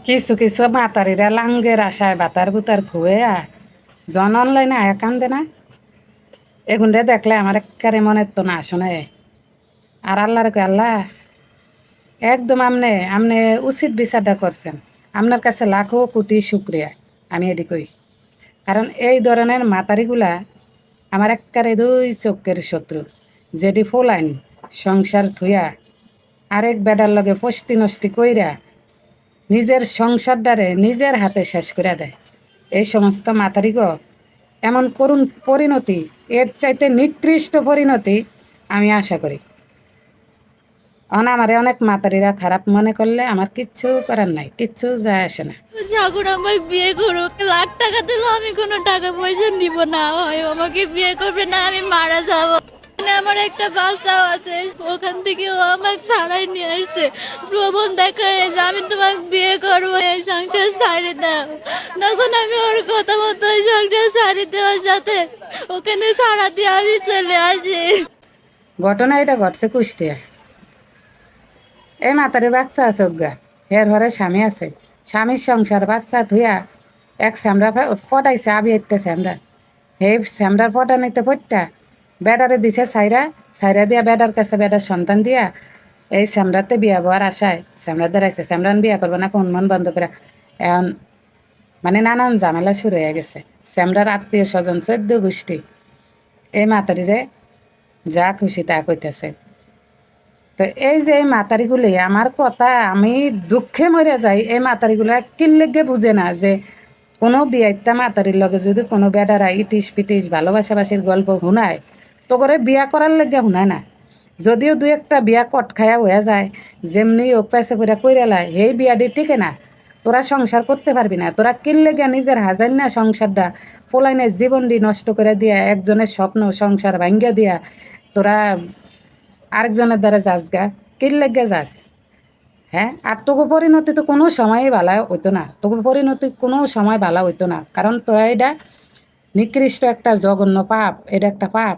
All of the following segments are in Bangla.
কিছু কিছু মাতারিরা লাঙ্গের আশায় বাতার বুতার খুয়ে জন অনলাইনে আয়া কান্দে না এগুনরে দেখলে আমার একেবারে মনের তো না শোনে। আর আল্লাহর কই আল্লাহ একদম আমনে আমনে উচিত বিচারটা করছেন, আপনার কাছে লাখো কোটি শুক্রিয়া আমি এটি কই। কারণ এই ধরনের মাতারিগুলা আমার একেবারে দুই চোখের শত্রু, যেটি ফোলাইন সংসার থুইয়া আরেক বেডার লগে ফষ্টি নষ্টি কইরা নিজের সংসারটারে নিজের হাতে শেষ করে দেয়। এই সমস্ত মাতারিগ এমন করুণ পরিণতি, এর চাইতে নিকৃষ্ট পরিণতি আমি আশা করি। আমারে অনেক মাতারিরা খারাপ মনে করলে আমার কিচ্ছু করার নাই, কিচ্ছু যায় আসে না। ঠাকুর আমাকে বিয়ে করুক, লাখ টাকা দিলেও আমি কোনো টাকা পয়সা দিব না। হয় আমাকে বিয়ে করবে না, আমি মারা যাব। আমার একটা বাচ্চাও আছে, ওখান থেকে ও আমাকে ছাড়াই নিয়ে আসছে। প্রবণ দেখায় যে আমি তোমাকে বিয়ে করবো, এই সংসার ছাড়ি দাও। তখন আমি ওর কথা মতো ওই সংসার ছাড়ি দেওয়ার সাথে ওখানে ছাড়া দিয়ে আমি চলে আসি। ঘটনা এটা ঘটছে কুষ্টিয়া। এই মাতারির বাচ্চা আছে অজ্ঞা, এর ঘরে স্বামী আছে, স্বামীর সংসার বাচ্চা ধুইয়া এক স্যামরা ফটাইছে আবি একটা স্যামরা। এই স্যামরার ফটা নিতে ফটটা বেডারে দিছে সাইরা, সাইরা দিয়া বেডার কাছে বেডার সন্তান দিয়া এই স্যামরাতে বিয়া হওয়ার আশায় স্যামরা দাঁড়াইছে। স্যামরান বিয়া করবো না, কোন মন বন্ধ করে এখন মানে নানান ঝামেলা শুরু হয়ে গেছে। স্যামরার আত্মীয় স্বজন 14 গোষ্ঠী এই মাতারিরে যা খুশি তা কইতেছে। তো এই যে এই মাতারিগুলি আমার কথা আমি দুঃখে মরে যাই। এই মাতারিগুলা কিল্লেগে বুঝে না যে কোনো বিয়াইতা মাতারির লগে যদি কোনো বেডারা ইটিস পিটিস ভালোবাসাবাসির গল্প শুনায় তো করে বিয়া করার লেগে শুনায় না। যদিও দুই একটা বিয়া কট খায়া হয়ে যায়, যেমনি ওক পাইছে পড়া কইরালায় সেই বিয়াটি টিকে না। তোরা সংসার করতে পারবি না, তোরা কিল্লেগে নিজের হাজার না সংসারটা পোলাইনের জীবনটি নষ্ট করে দিয়া, একজনের স্বপ্ন সংসার ভাঙ্গা দিয়া তোরা আরেকজনের দ্বারা যাস গা, কিল লেগে যাস। হ্যাঁ, আর তোকে পরিণতি তো কোনো সময়ই ভালো হইতো না, তোকে পরিণতি কোনো সময় ভালো হইতো না। কারণ তোরা এটা নিকৃষ্ট একটা জঘন্য পাপ, এটা একটা পাপ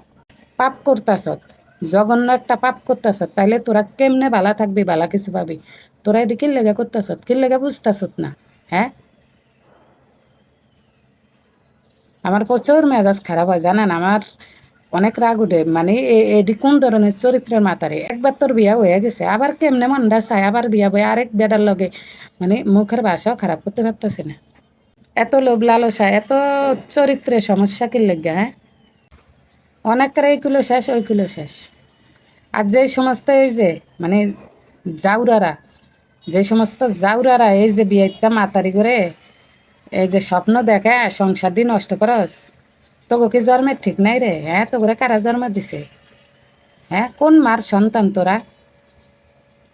পাপ করতাছত, জঘন্য একটা পাপ করতাছত। তাইলে তোরা কেমনে ভালো থাকবি, ভালো কিছু পাবি? তোরা এটা কিল লেগে করতাছত, কিল লেগে বুঝতাছত না? হ্যাঁ, আমার প্রচুর মেজাজ খারাপ হয় জানেন, আমার অনেক রাগ উঠে। মানে এটি কোন ধরনের চরিত্রের মাতারে? একবার তোর বিয়া হয়ে গেছে, আবার কেমনে মনটা চায় আবার বিয়া বয়ে আরেক বেটার লগে, মানে মুখের ভাষাও খারাপ করতে পারতেছে না। এত লোভ লালসা, এত চরিত্রের সমস্যা কি লেগে? হ্যাঁ, অনেকের এইগুলো শেষ ওইগুলো শেষ। আর যেই সমস্ত এই যে মানে জাউরারা, যে সমস্ত জাউরারা এই যে বিয়েটা মাতারি করে এই যে স্বপ্ন দেখে সংসার দিয়ে নষ্ট করস, তোকে কি জন্মের ঠিক নাই রে? হ্যাঁ, তোকে কারা জন্ম দিছে? হ্যাঁ, কোন মার সন্তান তোরা?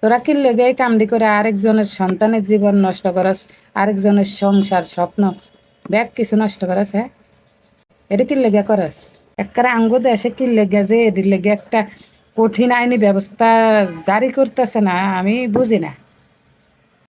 তোরা কি লেগে এই কামড়ি করে আরেকজনের সন্তানের জীবন নষ্ট করস, আরেকজনের সংসার স্বপ্ন ব্যাগ কিছু নষ্ট করস? হ্যাঁ, এটা কি লেগে করস? একবারে আঙ্গু দেশে কি লেগে যে এটির লেগে একটা কঠিন আইনি ব্যবস্থা জারি করতেছে না, আমি বুঝি না।